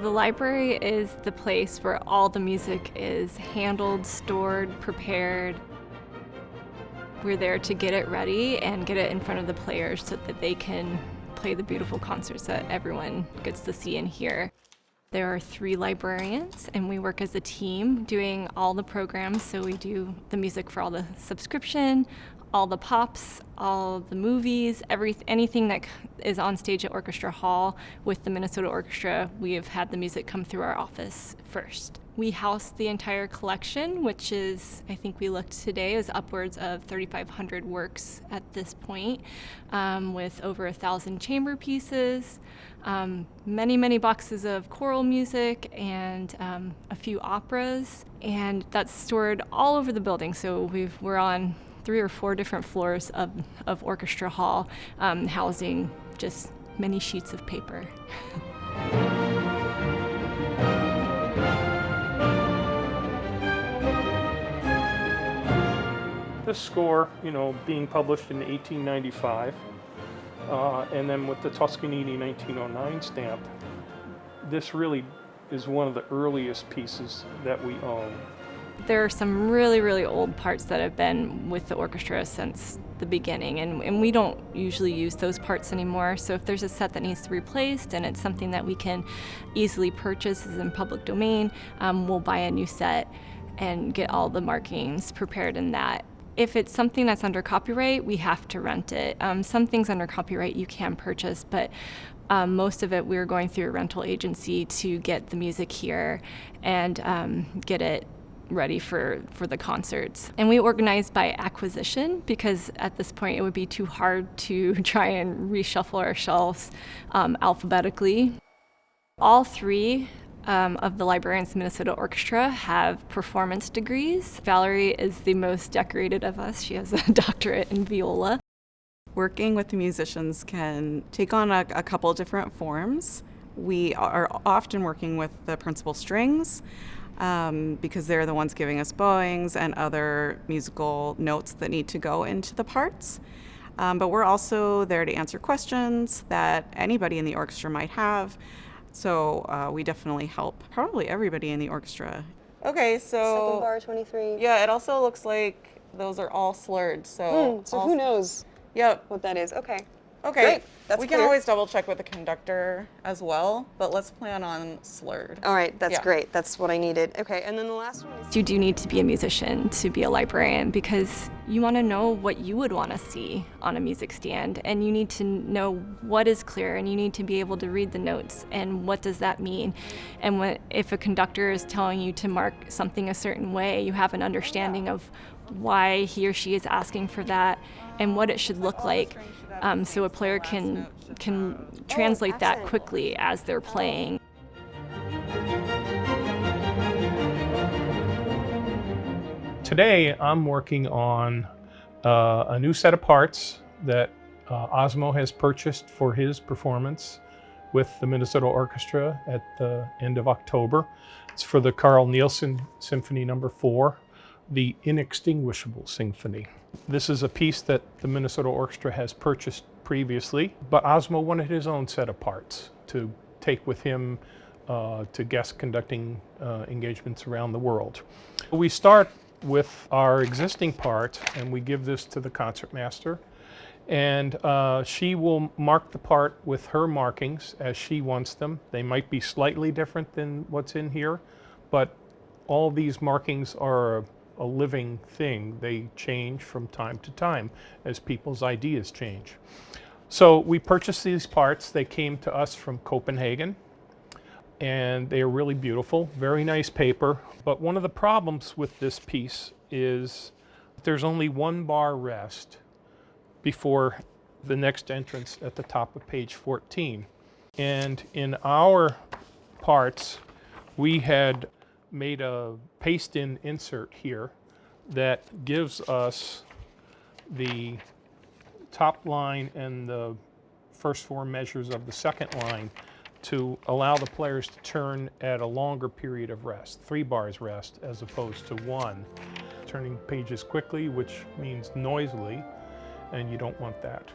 The library is the place where all the music is handled, stored, prepared. We're there to get it ready and get it in front of the players so that they can play the beautiful concerts that everyone gets to see and hear. There are 3 librarians, and we work as a team doing all the programs. So we do the music for all the subscription, all the pops, all the movies, anything that is on stage at Orchestra Hall with the Minnesota Orchestra. We have had the music come through our office first. We house the entire collection, which is, I think we looked today, is upwards of 3,500 works at this point, with over 1,000 chamber pieces, many, many boxes of choral music, and a few operas. And that's stored all over the building. So we're on 3 or 4 different floors of Orchestra Hall, housing just many sheets of paper. This score, being published in 1895, and then with the Toscanini 1909 stamp, this really is one of the earliest pieces that we own. There are some really, really old parts that have been with the orchestra since the beginning, and we don't usually use those parts anymore. So if there's a set that needs to be replaced and it's something that we can easily purchase as in public domain, we'll buy a new set and get all the markings prepared in that. If it's something that's under copyright, we have to rent it. Some things under copyright you can purchase, but most of it we're going through a rental agency to get the music here and get it ready for the concerts. And we organize by acquisition because at this point it would be too hard to try and reshuffle our shelves alphabetically. All 3 of the librarians in Minnesota Orchestra have performance degrees. Valerie is the most decorated of us. She has a doctorate in viola. Working with the musicians can take on a couple different forms. We are often working with the principal strings because they're the ones giving us bowings and other musical notes that need to go into the parts. But we're also there to answer questions that anybody in the orchestra might have. So we definitely help probably everybody in the orchestra. Okay, so second bar 23. Yeah, it also looks like those are all slurred. So who knows? Yep. What that is? Okay. Okay. Great. That's we clear. can always double check with the conductor as well, but let's plan on slurred. All right, that's great. That's what I needed. Okay, and then the last one is... You do need to be a musician to be a librarian because you want to know what you would want to see on a music stand, and you need to know what is clear, and you need to be able to read the notes and what does that mean. And if a conductor is telling you to mark something a certain way, you have an understanding of why he or she is asking for that and what it should look like, so a player can translate that quickly as they're playing. Today I'm working on a new set of parts that Osmo has purchased for his performance with the Minnesota Orchestra at the end of October. It's for the Carl Nielsen Symphony No. 4, the Inextinguishable Symphony. This is a piece that the Minnesota Orchestra has purchased previously, but Osmo wanted his own set of parts to take with him to guest conducting engagements around the world. We start with our existing part and we give this to the concertmaster, and she will mark the part with her markings as she wants them. They might be slightly different than what's in here, but all these markings are a living thing. They change from time to time as people's ideas change. So we purchased these parts. They came to us from Copenhagen, and they are really beautiful, very nice paper. But one of the problems with this piece is there's only 1 bar rest before the next entrance at the top of page 14. And in our parts, we had made a paste-in insert here that gives us the top line and the first 4 measures of the second line to allow the players to turn at a longer period of rest, 3 bars rest as opposed to 1. Turning pages quickly, which means noisily, and you don't want that.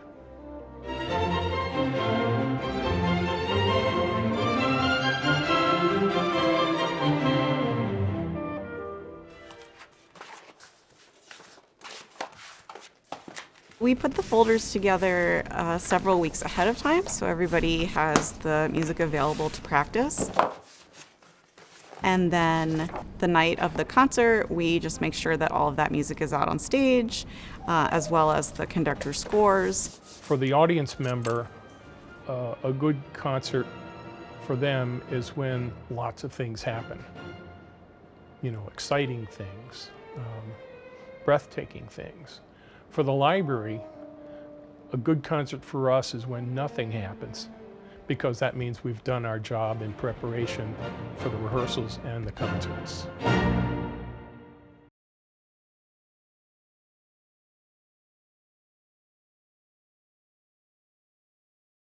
We put the folders together several weeks ahead of time, so everybody has the music available to practice. And then the night of the concert, we just make sure that all of that music is out on stage, as well as the conductor's scores. For the audience member, a good concert for them is when lots of things happen. You know, exciting things, breathtaking things. For the library, a good concert for us is when nothing happens, because that means we've done our job in preparation for the rehearsals and the concerts.